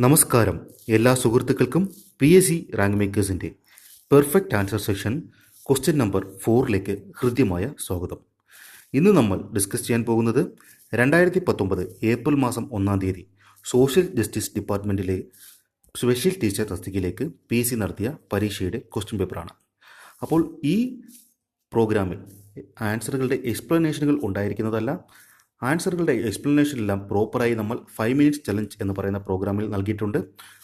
നമസ്കാരം എല്ലാ സുഹൃത്തുക്കൾക്കും PSC റാങ്ക് മേക്കേഴ്സിൻ്റെ perfect answer session question number 4ലേക്ക് ഹൃദ്യമായ സ്വാഗതം. ഇന്ന് നമ്മൾ ഡിസ്കസ് ചെയ്യാൻ പോകുന്നത് 2019 ഏപ്രിൽ മാസം 1-ാം തീയതി സോഷ്യൽ ജസ്റ്റിസ് ഡിപ്പാർട്ട്മെൻറ്റിലെ സ്പെഷ്യൽ ടീച്ചർ തസ്തികയിലേക്ക് PSC നടത്തിയ പരീക്ഷയുടെ ക്വസ്റ്റ്യൻ പേപ്പറാണ്. അപ്പോൾ ഈ പ്രോഗ്രാമിൽ ആൻസറുകളുടെ എക്സ്പ്ലനേഷനുകൾ ഉണ്ടായിരിക്കുന്നതല്ല. ആൻസറുകളുടെ എക്സ്പ്ലനേഷനെല്ലാം പ്രോപ്പറായി നമ്മൾ 5 മിനിറ്റ്സ് ചലഞ്ച് എന്ന് പറയുന്ന പ്രോഗ്രാമിൽ നൽകിയിട്ടുണ്ട്.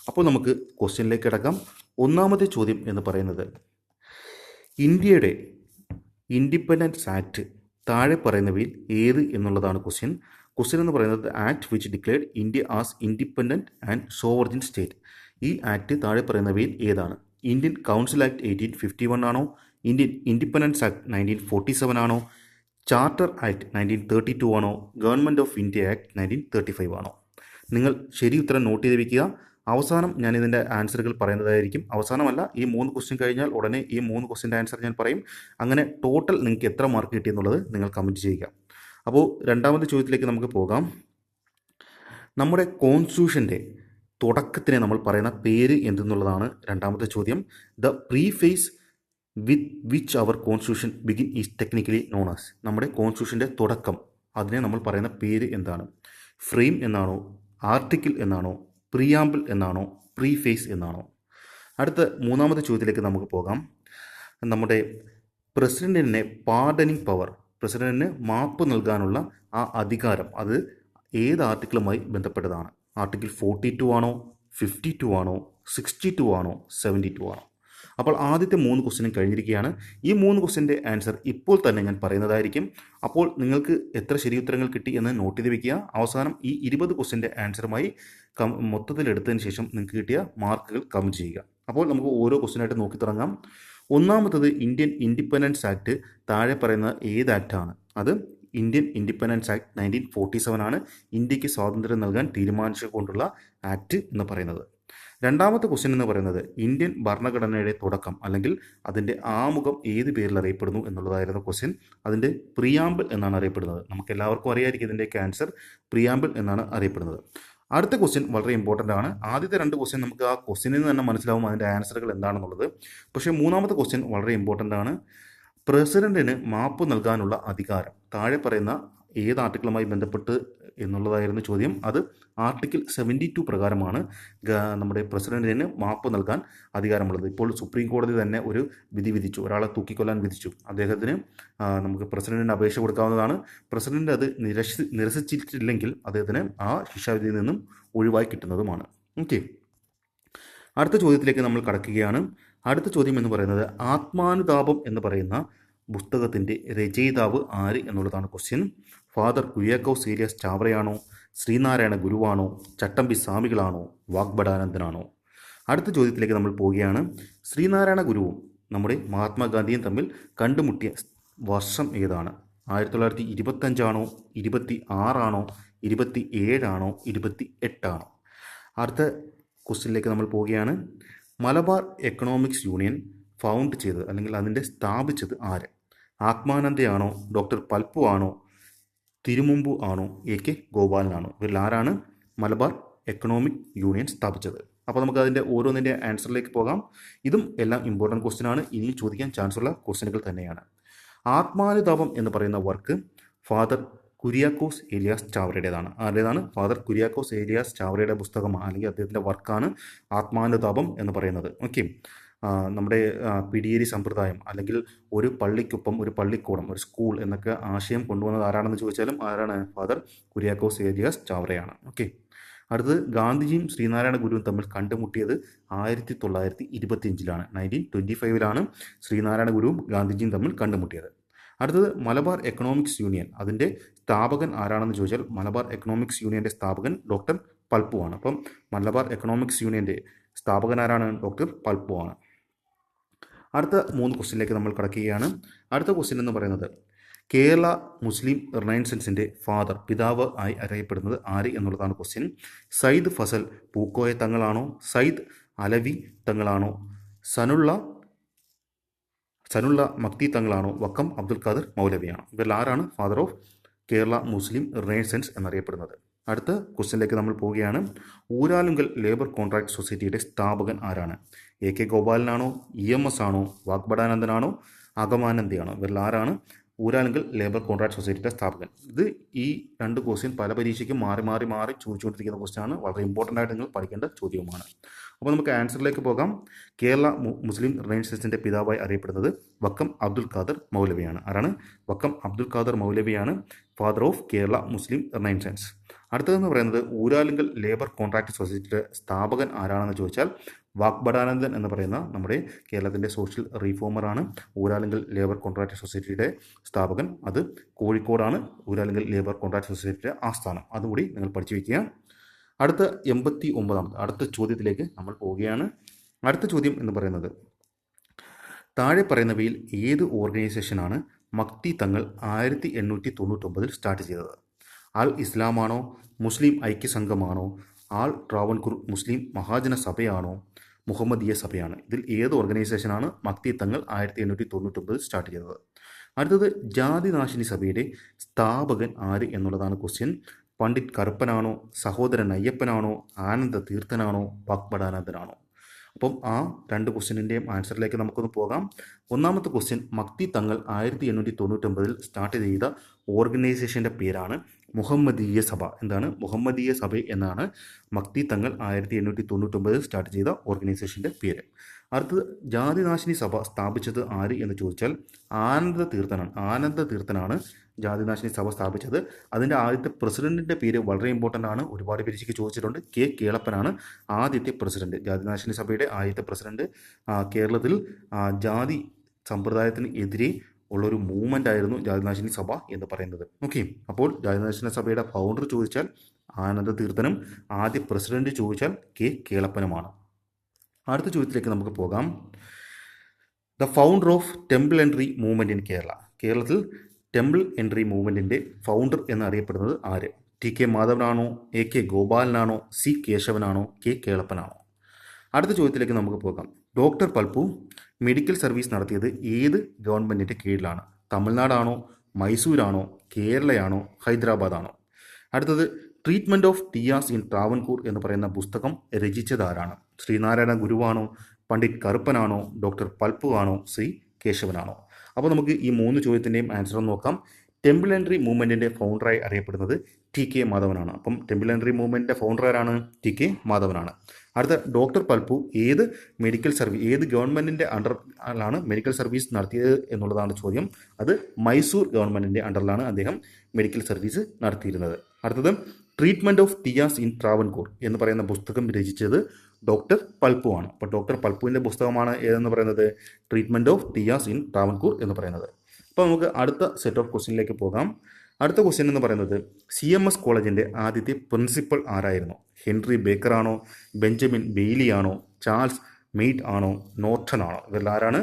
അപ്പോൾ നമുക്ക് ക്വസ്റ്റ്യനിലേക്ക് കിടക്കാം. ഒന്നാമത്തെ ചോദ്യം എന്ന് പറയുന്നത്, ഇന്ത്യയുടെ ഇൻഡിപെൻഡൻസ് ആക്ട് താഴെ പറയുന്നവയിൽ ഏത് എന്നുള്ളതാണ് ക്വസ്റ്റ്യൻ എന്ന് പറയുന്നത് act which declared India as independent and sovereign state. ഈ ആക്ട് താഴെ പറയുന്നവയിൽ ഏതാണ്? ഇന്ത്യൻ കൗൺസിൽ ആക്ട് 1851 ആണോ? ഇന്ത്യൻ ഇൻഡിപെൻഡൻസ് ആക്ട് 1947 ആണോ? ചാർട്ടർ ആക്ട് 1932 ആണോ? ഗവൺമെൻറ് ഓഫ് ഇന്ത്യ ആക്ട് 1935 ആണോ? നിങ്ങൾ ശരി ഉത്തരം നോട്ട് ചെയ്ത് വയ്ക്കുക. അവസാനം ഞാൻ ഇതിൻ്റെ ആൻസറുകൾ പറയുന്നതായിരിക്കും. അവസാനമല്ല, ഈ 3 ക്വസ്റ്റ്യൻ കഴിഞ്ഞാൽ ഉടനെ ഈ 3 ക്വസ്റ്റ്യൻ്റെ ആൻസർ ഞാൻ പറയും. അങ്ങനെ ടോട്ടൽ നിങ്ങൾക്ക് എത്ര മാർക്ക് കിട്ടിയെന്നുള്ളത് നിങ്ങൾ കമൻറ്റ് ചെയ്യുക. അപ്പോൾ രണ്ടാമത്തെ ചോദ്യത്തിലേക്ക് നമുക്ക് പോകാം. നമ്മുടെ കോൺസ്റ്റിറ്റ്യൂഷൻ്റെ തുടക്കത്തിനെ നമ്മൾ പറയുന്ന പേര് എന്തെന്നുള്ളതാണ് രണ്ടാമത്തെ ചോദ്യം. The preface with which our constitution begin is technically known as. നമ്മുടെ കോൺസ്റ്റിറ്റ്യൂഷൻ്റെ തുടക്കം, അതിനെ നമ്മൾ പറയുന്ന പേര് എന്താണ്? ഫ്രെയിം എന്നാണോ? ആർട്ടിക്കിൾ എന്നാണോ? പ്രിയാമ്പിൾ എന്നാണോ? പ്രീഫേസ് എന്നാണോ? അടുത്ത മൂന്നാമത്തെ ചോദ്യത്തിലേക്ക് നമുക്ക് പോകാം. നമ്മുടെ പ്രസിഡൻറ്റിനെ പാർഡനിങ് പവർ, പ്രസിഡൻറ്റിന് മാപ്പ് നൽകാനുള്ള ആ അധികാരം, അത് ഏത് ആർട്ടിക്കിളുമായി ബന്ധപ്പെട്ടതാണ്? ആർട്ടിക്കിൾ 42 ആണോ? 52 ആണോ? 62 ആണോ? 72 ആണോ? അപ്പോൾ ആദ്യത്തെ 3 ക്വസ്റ്റ്യനും കഴിഞ്ഞിരിക്കുകയാണ്. ഈ 3 ക്വസ്റ്റ്യൻ്റെ ആൻസർ ഇപ്പോൾ തന്നെ ഞാൻ പറയുന്നതായിരിക്കും. അപ്പോൾ നിങ്ങൾക്ക് എത്ര ശരി ഉത്തരങ്ങൾ കിട്ടി എന്ന് നോട്ട് ചെയ്ത് വയ്ക്കുക. അവസാനം ഈ 20 ക്വസ്റ്റ്യൻ്റെ ആൻസറുമായി മൊത്തത്തിലെടുത്തതിന് ശേഷം നിങ്ങൾക്ക് കിട്ടിയ മാർക്കുകൾ കമൻറ്റ് ചെയ്യുക. അപ്പോൾ നമുക്ക് ഓരോ ക്വസ്റ്റ്യനായിട്ട് നോക്കി തുടങ്ങാം. ഒന്നാമത്തത്, ഇന്ത്യൻ ഇൻഡിപെൻഡൻസ് ആക്ട് താഴെ പറയുന്ന ഏത് ആക്റ്റാണ്? അത് ഇന്ത്യൻ ഇൻഡിപെൻഡൻസ് ആക്ട് 1947 ആണ് ഇന്ത്യക്ക് സ്വാതന്ത്ര്യം നൽകാൻ തീരുമാനിച്ചുകൊണ്ടുള്ള ആക്ട് എന്ന് പറയുന്നത്. രണ്ടാമത്തെ ക്വസ്റ്റ്യൻ എന്ന് പറയുന്നത്, ഇന്ത്യൻ ഭരണഘടനയുടെ തുടക്കം അല്ലെങ്കിൽ അതിൻ്റെ ആമുഖം ഏത് പേരിൽ അറിയപ്പെടുന്നു എന്നുള്ളതായിരുന്നു ക്വസ്റ്റ്യൻ. അതിൻ്റെ പ്രിയാമ്പിൾ എന്നാണ് അറിയപ്പെടുന്നത്. നമുക്ക് എല്ലാവർക്കും അറിയാമായിരിക്കും ഇതിൻ്റെയൊക്കെ ആൻസർ പ്രിയാമ്പിൾ എന്നാണ് അറിയപ്പെടുന്നത്. അടുത്ത ക്വസ്റ്റ്യൻ വളരെ ഇമ്പോർട്ടൻ്റ് ആണ്. ആദ്യത്തെ 2 ക്വസ്റ്റ്യൻ നമുക്ക് ആ ക്വസ്റ്റ്യനിൽ നിന്ന് തന്നെ മനസ്സിലാവും അതിൻ്റെ ആൻസറുകൾ എന്താണെന്നുള്ളത്. പക്ഷേ മൂന്നാമത്തെ ക്വസ്റ്റ്യൻ വളരെ ഇമ്പോർട്ടൻ്റ് ആണ്. പ്രസിഡന്റിന് മാപ്പ് നൽകാനുള്ള അധികാരം താഴെ പറയുന്ന ഏത് ആർട്ടിക്കിളുമായി ബന്ധപ്പെട്ട് എന്നുള്ളതായിരുന്നു ചോദ്യം. അത് ആർട്ടിക്കിൾ 72 പ്രകാരമാണ് നമ്മുടെ പ്രസിഡന്റിന് മാപ്പ് നൽകാൻ അധികാരമുള്ളത്. ഇപ്പോൾ സുപ്രീം കോടതി തന്നെ ഒരു വിധി വിധിച്ചു, ഒരാളെ തൂക്കിക്കൊല്ലാൻ വിധിച്ചു. അദ്ദേഹത്തിന് നമുക്ക് പ്രസിഡന്റിന് അപേക്ഷ കൊടുക്കാവുന്നതാണ്. പ്രസിഡന്റ് അത് നിരസിച്ചിട്ടില്ലെങ്കിൽ അദ്ദേഹത്തിന് ആ ശിക്ഷാവിധിയിൽ നിന്നും ഒഴിവായി കിട്ടുന്നതുമാണ്. ഓക്കെ, അടുത്ത ചോദ്യത്തിലേക്ക് നമ്മൾ കടക്കുകയാണ്. അടുത്ത ചോദ്യം എന്ന് പറയുന്നത്, ആത്മാനുതാപം എന്ന് പറയുന്ന പുസ്തകത്തിൻ്റെ രചയിതാവ് ആര് എന്നുള്ളതാണ് ക്വസ്റ്റ്യൻ. ഫാദർ കുര്യാക്കോസ് ഏലിയാസ് ചാവറയാണോ? ശ്രീനാരായണ ഗുരുവാണോ? ചട്ടമ്പി സ്വാമികളാണോ? വാഗ്ഭടാനന്ദനാണോ? അടുത്ത ചോദ്യത്തിലേക്ക് നമ്മൾ പോവുകയാണ്. ശ്രീനാരായണ ഗുരുവും നമ്മുടെ മഹാത്മാഗാന്ധിയും തമ്മിൽ കണ്ടുമുട്ടിയ വർഷം ഏതാണ്? 1925 ആണോ? 26 ആണോ? 27 ആണോ? 28 ആണോ? അടുത്ത ക്വസ്റ്റ്യനിലേക്ക് നമ്മൾ പോവുകയാണ്. മലബാർ എക്കണോമിക്സ് യൂണിയൻ ഫൗണ്ട് ചെയ്തത് അല്ലെങ്കിൽ അതിൻ്റെ സ്ഥാപിച്ചത് ആര്? ആത്മാനന്ദയാണോ? ഡോക്ടർ പൽപ്പു ആണോ? തിരുമുമ്പു ആണോ? AK ഗോപാലനാണോ? ഇവരിൽ ആരാണ് മലബാർ എക്കണോമിക് യൂണിയൻ സ്ഥാപിച്ചത്? അപ്പോൾ നമുക്ക് അതിൻ്റെ ഓരോന്നിൻ്റെ ആൻസറിലേക്ക് പോകാം. ഇതും എല്ലാം ഇമ്പോർട്ടൻറ്റ് ക്വസ്റ്റ്യൻ ആണ്, ഇനിയും ചോദിക്കാൻ ചാൻസ് ഉള്ള ക്വസ്റ്റ്യനുകൾ തന്നെയാണ്. ആത്മാനുതാപം എന്ന് പറയുന്ന വർക്ക് ഫാദർ കുര്യാക്കോസ് ഏലിയാസ് ചാവറയുടേതാണ്. ആരുടേതാണ്? ഫാദർ കുര്യാക്കോസ് ഏലിയാസ് ചാവറയുടെ പുസ്തകമാണ് അല്ലെങ്കിൽ അദ്ദേഹത്തിൻ്റെ വർക്കാണ് ആത്മാനുതാപം എന്ന് പറയുന്നത്. ഓക്കെ, നമ്മുടെ പിടിയേരി സമ്പ്രദായം അല്ലെങ്കിൽ ഒരു പള്ളിക്കൊപ്പം ഒരു പള്ളിക്കൂടം, ഒരു സ്കൂൾ എന്നൊക്കെ ആശയം കൊണ്ടുവന്നത് ആരാണെന്ന് ചോദിച്ചാലും ആരാണ്? ഫാദർ കുര്യാക്കോസ് ഏലിയാസ് ചാവറയാണ്. ഓക്കെ, അടുത്തത്, ഗാന്ധിജിയും ശ്രീനാരായണ ഗുരുവും തമ്മിൽ കണ്ടുമുട്ടിയത് 1925 1925 ശ്രീനാരായണ ഗുരുവും ഗാന്ധിജിയും തമ്മിൽ കണ്ടുമുട്ടിയത്. അടുത്തത്, മലബാർ എക്കണോമിക്സ് യൂണിയൻ, അതിൻ്റെ സ്ഥാപകൻ ആരാണെന്ന് ചോദിച്ചാൽ മലബാർ എക്കണോമിക്സ് യൂണിയൻ്റെ സ്ഥാപകൻ ഡോക്ടർ പൽപ്പു ആണ്. അപ്പം മലബാർ എക്കണോമിക്സ് യൂണിയൻ്റെ സ്ഥാപകൻ ആരാണ്? ഡോക്ടർ പൽപ്പു ആണ്. അടുത്ത 3 ക്വസ്റ്റ്യനിലേക്ക് നമ്മൾ കടക്കുകയാണ്. അടുത്ത ക്വസ്റ്റ്യൻ എന്ന് പറയുന്നത്, കേരള മുസ്ലിം റിനൈസൻസിൻ്റെ ഫാദർ, പിതാവ് ആയി അറിയപ്പെടുന്നത് ആര് എന്നുള്ളതാണ് ക്വസ്റ്റ്യൻ. സയ്യിദ് ഫസൽ പൂക്കോയ തങ്ങളാണോ? സയ്യിദ് അലവി തങ്ങളാണോ? സനുള്ള മക്തി തങ്ങളാണോ? വക്കം അബ്ദുൽ ഖാദർ മൗലവിയാണോ? ഇവരിൽ ആരാണ് father of Kerala Muslim renaissance എന്നറിയപ്പെടുന്നത്? അടുത്ത ക്വസ്റ്റ്യനിലേക്ക് നമ്മൾ പോവുകയാണ്. ഊരാലുങ്കൽ ലേബർ കോൺട്രാക്ട് സൊസൈറ്റിയുടെ സ്ഥാപകൻ ആരാണ്? AK ഗോപാലനാണോ, EMS ആണോ, വാഗ്ബടാനന്ദനാണോ, അഗമാനന്ദയാണോ? ഇവരിൽ ആരാണ് ഊരാലുങ്കൽ ലേബർ കോൺട്രാക്ട് സൊസൈറ്റിയുടെ സ്ഥാപകൻ? ഈ രണ്ട് ക്വസ്റ്റ്യൻ പല പരീക്ഷയ്ക്കും മാറി ചോദിച്ചുകൊണ്ടിരിക്കുന്ന ക്വസ്റ്റ്യനാണ്. വളരെ ഇമ്പോർട്ടൻ്റ് ആയിട്ട് നിങ്ങൾ പഠിക്കേണ്ട ചോദ്യവുമാണ്. അപ്പോൾ നമുക്ക് ആൻസറിലേക്ക് പോകാം. കേരള മുസ്ലിം റിനൈസൻസിൻ്റെ പിതാവായി അറിയപ്പെടുന്നത് വക്കം അബ്ദുൽ ഖാദർ മൗലവിയാണ്. ആരാണ്? വക്കം അബ്ദുൽ ഖാദർ മൗലവിയാണ് father of Kerala Muslim renaissance. അടുത്തതെന്ന് പറയുന്നത് ഊരാലുങ്കൽ ലേബർ കോൺട്രാക്ട് സൊസൈറ്റിയുടെ സ്ഥാപകൻ ആരാണെന്ന് ചോദിച്ചാൽ വാഗ്ബടാനന്ദൻ എന്ന് പറയുന്ന നമ്മുടെ കേരളത്തിൻ്റെ സോഷ്യൽ റീഫോമറാണ് ഊരാലുങ്കൽ ലേബർ കോൺട്രാക്ട് സൊസൈറ്റിയുടെ സ്ഥാപകൻ. അത് കോഴിക്കോടാണ് ഊരാലുങ്കൽ ലേബർ കോൺട്രാക്ട് സൊസൈറ്റിയുടെ ആസ്ഥാനം. അതുകൂടി നിങ്ങൾ പഠിച്ചു വയ്ക്കുക. അടുത്ത 89ാമത്തെ അടുത്ത ചോദ്യത്തിലേക്ക് നമ്മൾ പോവുകയാണ്. അടുത്ത ചോദ്യം എന്ന് പറയുന്നത് താഴെ പറയുന്നവയിൽ ഏത് ഓർഗനൈസേഷനാണ് മക്തി തങ്ങൾ 1899 സ്റ്റാർട്ട് ചെയ്തത്? ആൾ ഇസ്ലാമാണോ, മുസ്ലിം ഐക്യസംഘമാണോ, ആൾ ട്രാവൻകൂർ മുസ്ലിം മഹാജന സഭയാണോ, മുഹമ്മദീയ സഭയാണ്? ഇതിൽ ഏത് ഓർഗനൈസേഷനാണ് മക്തി തങ്ങൾ 1899 സ്റ്റാർട്ട് ചെയ്തത്? അടുത്തത് ജാതിനാശിനി സഭയുടെ സ്ഥാപകൻ ആര് എന്നുള്ളതാണ് ക്വസ്റ്റ്യൻ. പണ്ഡിറ്റ് കറുപ്പനാണോ, സഹോദരൻ അയ്യപ്പനാണോ, ആനന്ദ തീർത്ഥനാണോ, വാഗ്ബടാനന്ദനാണോ? അപ്പം ആ രണ്ട് ക്വസ്റ്റ്യനിൻ്റെയും ആൻസറിലേക്ക് നമുക്കൊന്ന് പോകാം. ഒന്നാമത്തെ ക്വസ്റ്റ്യൻ, മക്തി തങ്ങൾ 1899 സ്റ്റാർട്ട് ചെയ്ത ഓർഗനൈസേഷൻ്റെ പേരാണ് മുഹമ്മദീയ സഭ. എന്താണ്? മുഹമ്മദീയ സഭ എന്നാണ് മക്തി തങ്ങൾ 1899 സ്റ്റാർട്ട് ചെയ്ത ഓർഗനൈസേഷൻ്റെ പേര്. അടുത്തത് ജാതിനാശിനി സഭ സ്ഥാപിച്ചത് ആര് എന്ന് ചോദിച്ചാൽ ആനന്ദ തീർത്ഥനാണ് ജാതിനാശിനി സഭ സ്ഥാപിച്ചത്. അതിൻ്റെ ആദ്യത്തെ പ്രസിഡന്റിൻ്റെ പേര് വളരെ ഇമ്പോർട്ടൻ്റ് ആണ്, ഒരുപാട് പരീക്ഷയ്ക്ക് ചോദിച്ചിട്ടുണ്ട്. K കേളപ്പനാണ് ആദ്യത്തെ പ്രസിഡന്റ്. ജാതിനാശിനി സഭയുടെ ആദ്യത്തെ പ്രസിഡന്റ്. കേരളത്തിൽ ജാതി സമ്പ്രദായത്തിന് എതിരെ ഉള്ളൊരു മൂവ്മെൻ്റ് ആയിരുന്നു ജാതിനാശിനി സഭ എന്ന് പറയുന്നത്. ഓക്കെ, അപ്പോൾ ജാതിനാശിനി സഭയുടെ ഫൗണ്ടർ ചോദിച്ചാൽ ആനന്ദ തീർത്ഥനും ആദ്യ പ്രസിഡന്റ് ചോദിച്ചാൽ K കേളപ്പനുമാണ്. അടുത്ത ചോദ്യത്തിലേക്ക് നമുക്ക് പോകാം. The founder of temple entry movement in Kerala. കേരളത്തിൽ ടെമ്പിൾ എൻട്രി മൂവ്മെൻറ്റിൻ്റെ ഫൗണ്ടർ എന്നറിയപ്പെടുന്നത് ആര്? TK മാധവനാണോ, AK ഗോപാലനാണോ, C കേശവനാണോ, K കേളപ്പനാണോ? അടുത്ത ചോദ്യത്തിലേക്ക് നമുക്ക് പോകാം. ഡോക്ടർ പൽപ്പു മെഡിക്കൽ സർവീസ് നടത്തിയത് ഏത് ഗവൺമെൻറ്റിൻ്റെ കീഴിലാണ്? തമിഴ്നാടാണോ, മൈസൂരാണോ, കേരളയാണോ, ഹൈദരാബാദാണോ? അടുത്തത് ട്രീറ്റ്മെൻറ്റ് ഓഫ് ടിയാസ് ഇൻ ട്രാവൻകൂർ എന്ന് പറയുന്ന പുസ്തകം രചിച്ചത് ആരാണ്? ശ്രീനാരായണ ഗുരുവാണോ, പണ്ഡിറ്റ് കറുപ്പനാണോ, ഡോക്ടർ പൽപ്പു ആണോ, C കേശവനാണോ? അപ്പോൾ നമുക്ക് ഈ മൂന്ന് ചോദ്യത്തിൻ്റെയും ആൻസർ നോക്കാം. ടെമ്പിൾ എൻട്രി മൂവ്മെൻറ്റിൻ്റെ ഫൗണ്ടറായി അറിയപ്പെടുന്നത് TK മാധവനാണ്. അപ്പം ടെമ്പിൾ എൻട്രി മൂവ്മെൻറ്റിൻ്റെ ഫൗണ്ടർ ആരാണ്? TK മാധവനാണ്. അടുത്ത ഡോക്ടർ പൽപ്പു ഏത് ഗവൺമെൻറ്റിൻ്റെ അണ്ടറിലാണ് മെഡിക്കൽ സർവീസ് നടത്തിയത് എന്നുള്ളതാണ് ചോദ്യം. അത് മൈസൂർ ഗവൺമെൻറ്റിൻ്റെ അണ്ടറിലാണ് അദ്ദേഹം മെഡിക്കൽ സർവീസ് നടത്തിയിരുന്നത്. അടുത്തത് ട്രീറ്റ്മെൻറ്റ് ഓഫ് ടിയാസ് ഇൻ ട്രാവൻകൂർ എന്ന് പറയുന്ന പുസ്തകം രചിച്ചത് ഡോക്ടർ പൽപ്പു ആണ്. അപ്പോൾ ഡോക്ടർ പൽപ്പുവിൻ്റെ പുസ്തകമാണ് ഏതെന്ന് പറയുന്നത്? ട്രീറ്റ്മെൻറ്റ് ഓഫ് ടിയാസ് ഇൻ ട്രാവൻകൂർ എന്ന് പറയുന്നത്. അപ്പോൾ നമുക്ക് അടുത്ത സെറ്റ് ഓഫ് ക്വസ്റ്റ്യനിലേക്ക് പോകാം. അടുത്ത ക്വസ്റ്റ്യൻ എന്ന് പറയുന്നത് CMS കോളേജിൻ്റെ ആദ്യത്തെ പ്രിൻസിപ്പൽ ആരായിരുന്നു? ഹെൻറി ബേക്കർ ആണോ, ബെഞ്ചമിൻ ബെയ്ലി ആണോ, ചാൾസ് മെയ്റ്റ് ആണോ, നോർട്ടൺ ആണോ? ഇവരിൽ ആരാണ്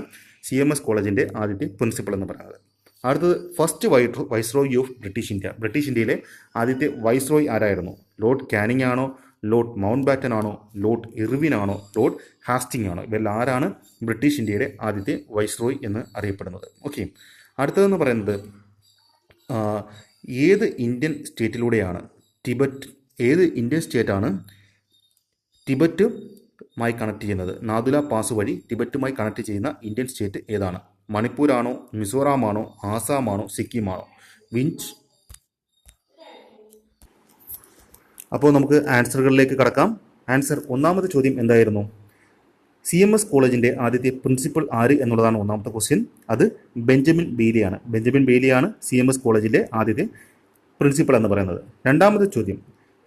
CMS കോളേജിൻ്റെ ആദ്യത്തെ പ്രിൻസിപ്പൽ എന്ന് പറയുന്നത്? അടുത്തത് first viceroy of British India. British ഇന്ത്യയിലെ ആദ്യത്തെ വൈസ്രോയി ആരായിരുന്നു? ലോർഡ് കാനിങ് ആണോ, ലോർഡ് മൗണ്ട് ബാറ്റൻ ആണോ, ലോർഡ് ഇർവിൻ ആണോ, ലോർഡ് ഹാസ്റ്റിംഗ് ആണോ? ഇവരിൽ ആരാണ് ബ്രിട്ടീഷ് ഇന്ത്യയുടെ ആദ്യത്തെ വൈസ്രോയി എന്ന് അറിയപ്പെടുന്നത്? ഓക്കെ, അടുത്തതെന്ന് പറയുന്നത് ഏത് ഇന്ത്യൻ സ്റ്റേറ്റാണ് ടിബറ്റുമായി കണക്ട് ചെയ്യുന്നത്? നാഥുല പാസ് വഴി ടിബറ്റുമായി കണക്ട് ചെയ്യുന്ന ഇന്ത്യൻ സ്റ്റേറ്റ് ഏതാണ്? മണിപ്പൂരാണോ, മിസോറാമാണോ, ആസാമാണോ, സിക്കിമാണോ? അപ്പോൾ നമുക്ക് ആൻസറുകളിലേക്ക് കടക്കാം. ആൻസർ ഒന്നാമത്തെ ചോദ്യം എന്തായിരുന്നു? CMS കോളേജിൻ്റെ ആദ്യത്തെ പ്രിൻസിപ്പൽ ആര് എന്നുള്ളതാണ് ഒന്നാമത്തെ ക്വസ്റ്റ്യൻ. അത് ബെഞ്ചമിൻ ബെയ്ലിയാണ്. ബെഞ്ചമിൻ ബെയ്ലിയാണ് CMS കോളേജിൻ്റെ ആദ്യത്തെ പ്രിൻസിപ്പൽ എന്ന് പറയുന്നത്. രണ്ടാമത്തെ ചോദ്യം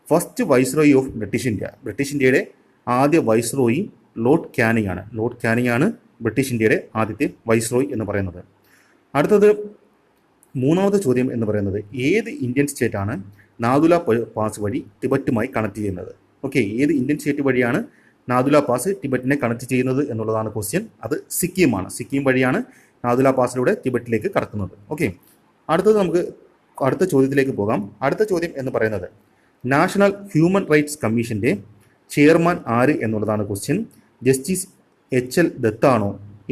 first viceroy of British India. British ഇന്ത്യയുടെ ആദ്യ വൈസ്രോയി ലോർഡ് കാനിങ് ആണ്. ലോർഡ് കാനിങ് ആണ് ബ്രിട്ടീഷ് ഇന്ത്യയുടെ ആദ്യത്തെ വൈസ്രോയി എന്ന് പറയുന്നത്. അടുത്തത് മൂന്നാമത്തെ ചോദ്യം എന്ന് പറയുന്നത് ഏത് ഇന്ത്യൻ സ്റ്റേറ്റാണ് നാഥുല പാസ് വഴി ടിബറ്റുമായി കണക്ട് ചെയ്യുന്നത്? ഓക്കെ, ഏത് ഇന്ത്യൻ സ്റ്റേറ്റ് വഴിയാണ് നാഥുല പാസ് ടിബറ്റിനെ കണക്ട് ചെയ്യുന്നത് എന്നുള്ളതാണ് ക്വസ്റ്റ്യൻ. അത് സിക്കിമാണ്. സിക്കിം വഴിയാണ് നാഥുല പാസിലൂടെ ടിബറ്റിലേക്ക് കടക്കുന്നത്. ഓക്കെ, അടുത്തത് നമുക്ക് അടുത്ത ചോദ്യത്തിലേക്ക് പോകാം. അടുത്ത ചോദ്യം എന്ന് പറയുന്നത് നാഷണൽ ഹ്യൂമൻ റൈറ്റ്സ് കമ്മീഷൻ്റെ ചെയർമാൻ ആര് എന്നുള്ളതാണ് question. Justice HL ദത്താണോ,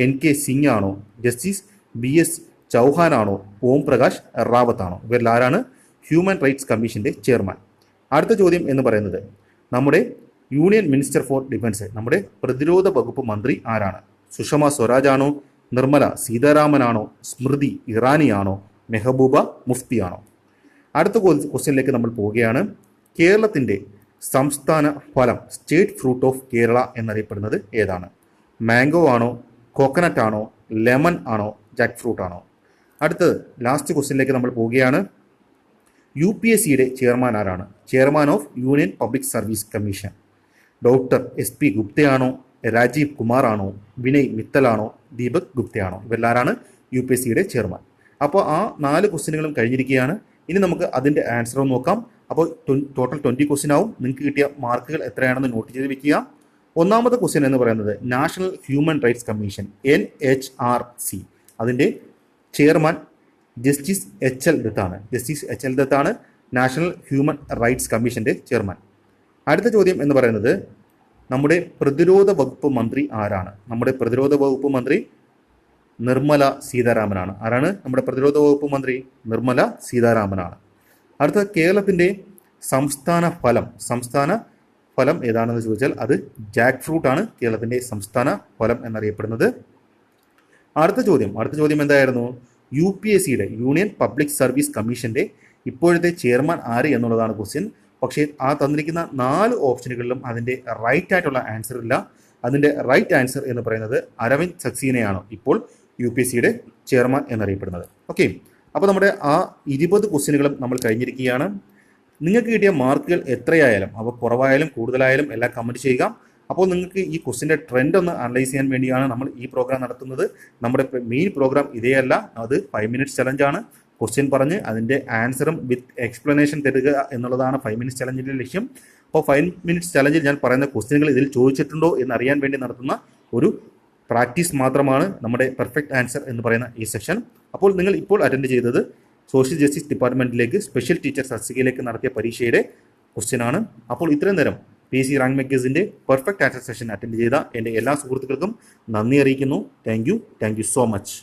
NK Singh ആണോ, ജസ്റ്റിസ് BS ചൗഹാൻ ആണോ, ഓം പ്രകാശ് റാവത്ത് ആണോ? ഇവരിൽ ആരാണ് ഹ്യൂമൻ റൈറ്റ്സ് കമ്മീഷൻ്റെ ചെയർമാൻ? അടുത്ത ചോദ്യം എന്ന് പറയുന്നത് നമ്മുടെ യൂണിയൻ മിനിസ്റ്റർ ഫോർ ഡിഫൻസ്, നമ്മുടെ പ്രതിരോധ വകുപ്പ് മന്ത്രി ആരാണ്? സുഷമ സ്വരാജ് ആണോ, നിർമ്മല സീതാരാമനാണോ, സ്മൃതി ഇറാനിയാണോ, മെഹബൂബ മുഫ്തിയാണോ? അടുത്ത ക്വസ്റ്റ്യനിലേക്ക് നമ്മൾ പോവുകയാണ്. കേരളത്തിൻ്റെ സംസ്ഥാന ഫലം, സ്റ്റേറ്റ് ഫ്രൂട്ട് ഓഫ് കേരള എന്നറിയപ്പെടുന്നത് ഏതാണ്? മാംഗോ ആണോ, കോക്കനട്ട് ആണോ, ലെമൺ ആണോ, ജാക്ക് ഫ്രൂട്ട് ആണോ? അടുത്തത് ലാസ്റ്റ് ക്വസ്റ്റ്യനിലേക്ക് നമ്മൾ പോവുകയാണ്. UPSCയുടെ ചെയർമാൻ ആരാണ്? Chairman of union public service commission doctor SP ഗുപ്തയാണോ, രാജീവ് കുമാർ ആണോ, വിനയ് മിത്തലാണോ, ദീപക് ഗുപ്തയാണോ? ഇവരെല്ലാരാണ് UPSCയുടെ ചെയർമാൻ. അപ്പോൾ ആ 4 ക്വസ്റ്റ്യനുകളും കഴിഞ്ഞിരിക്കുകയാണ്. ഇനി നമുക്ക് അതിൻ്റെ ആൻസറും നോക്കാം. അപ്പോൾ ടോട്ടൽ 20 ക്വസ്റ്റ്യൻ ആവും. നിങ്ങൾക്ക് കിട്ടിയ മാർക്കുകൾ എത്രയാണെന്ന് നോട്ട് ചെയ്ത് വെക്കുക. ഒന്നാമത്തെ ക്വസ്റ്റ്യൻ എന്ന് പറയുന്നത് national human rights commission NHRC, അതിൻ്റെ ചെയർമാൻ ജസ്റ്റിസ് HL ദത്താണ്. ജസ്റ്റിസ് HL ദത്താണ് നാഷണൽ ഹ്യൂമൻ റൈറ്റ്സ് കമ്മീഷൻ്റെ ചെയർമാൻ. അടുത്ത ചോദ്യം എന്ന് പറയുന്നത് നമ്മുടെ പ്രതിരോധ വകുപ്പ് മന്ത്രി ആരാണ്? നമ്മുടെ പ്രതിരോധ വകുപ്പ് മന്ത്രി നിർമ്മല സീതാരാമനാണ്. ആരാണ് നമ്മുടെ പ്രതിരോധ വകുപ്പ് മന്ത്രി? നിർമ്മല സീതാരാമനാണ്. അടുത്ത കേരളത്തിൻ്റെ സംസ്ഥാന ഫലം ഏതാണെന്ന് ചോദിച്ചാൽ അത് ജാക്ക് ഫ്രൂട്ട് ആണ് കേരളത്തിൻ്റെ സംസ്ഥാന ഫലം എന്നറിയപ്പെടുന്നത്. അടുത്ത ചോദ്യം എന്തായിരുന്നു? UPSCയുടെ യൂണിയൻ പബ്ലിക് സർവീസ് കമ്മീഷൻ്റെ ഇപ്പോഴത്തെ ചെയർമാൻ ആര് എന്നുള്ളതാണ് ക്വസ്റ്റ്യൻ. പക്ഷേ ആ തന്നിരിക്കുന്ന 4 ഓപ്ഷനുകളിലും അതിൻ്റെ റൈറ്റ് ആയിട്ടുള്ള ആൻസർ ഇല്ല. അതിൻ്റെ റൈറ്റ് ആൻസർ എന്ന് പറയുന്നത് അരവിന്ദ് സക്സേനയാണ് ഇപ്പോൾ UPSCയുടെ ചെയർമാൻ എന്നറിയപ്പെടുന്നത്. ഓക്കെ, അപ്പോൾ നമ്മുടെ ആ 20 ക്വസ്റ്റ്യനുകളും നമ്മൾ കഴിഞ്ഞിരിക്കുകയാണ്. നിങ്ങൾക്ക് കിട്ടിയ മാർക്കുകൾ എത്രയായാലും, അവ കുറവായാലും കൂടുതലായാലും എല്ലാം കമൻറ്റ് ചെയ്യുക. അപ്പോൾ നിങ്ങൾക്ക് ഈ ക്വസ്റ്റ്യൻ്റെ ട്രെൻഡ് ഒന്ന് അനലൈസ് ചെയ്യാൻ വേണ്ടിയാണ് നമ്മൾ ഈ പ്രോഗ്രാം നടത്തുന്നത്. നമ്മുടെ മെയിൻ പ്രോഗ്രാം ഇതേയല്ല, അത് 5 മിനിറ്റ്സ് ചലഞ്ചാണ്. ക്വസ്റ്റ്യൻ പറഞ്ഞ് അതിൻ്റെ ആൻസറും വിത്ത് എക്സ്പ്ലനേഷൻ തരിക എന്നുള്ളതാണ് 5 മിനിറ്റ്സ് ചലഞ്ചിൻ്റെ ലക്ഷ്യം. അപ്പോൾ 5 മിനിറ്റ്സ് ചലഞ്ചിൽ ഞാൻ പറയുന്ന ക്വസ്റ്റ്യനുകൾ ഇതിൽ ചോദിച്ചിട്ടുണ്ടോ എന്നറിയാൻ വേണ്ടി നടത്തുന്ന ഒരു പ്രാക്ടീസ് മാത്രമാണ് നമ്മുടെ പെർഫെക്റ്റ് ആൻസർ എന്ന് പറയുന്ന ഈ സെഷൻ. അപ്പോൾ നിങ്ങൾ ഇപ്പോൾ അറ്റൻഡ് ചെയ്തത് സോഷ്യൽ ജസ്റ്റിസ് ഡിപ്പാർട്ട്മെൻറ്റിലേക്ക് സ്പെഷ്യൽ ടീച്ചർ തസ്തികയിലേക്ക് നടത്തിയ പരീക്ഷയുടെ ക്വസ്റ്റ്യനാണ്. അപ്പോൾ ഇത്രയും നേരം PSC റാങ്ക് മേക്കേഴ്സിൻ്റെ പെർഫെക്റ്റ് ആൻസർ സെഷൻ അറ്റൻഡ് ചെയ്ത എൻ്റെ എല്ലാ സുഹൃത്തുക്കൾക്കും നന്ദി അറിയിക്കുന്നു. Thank you so much.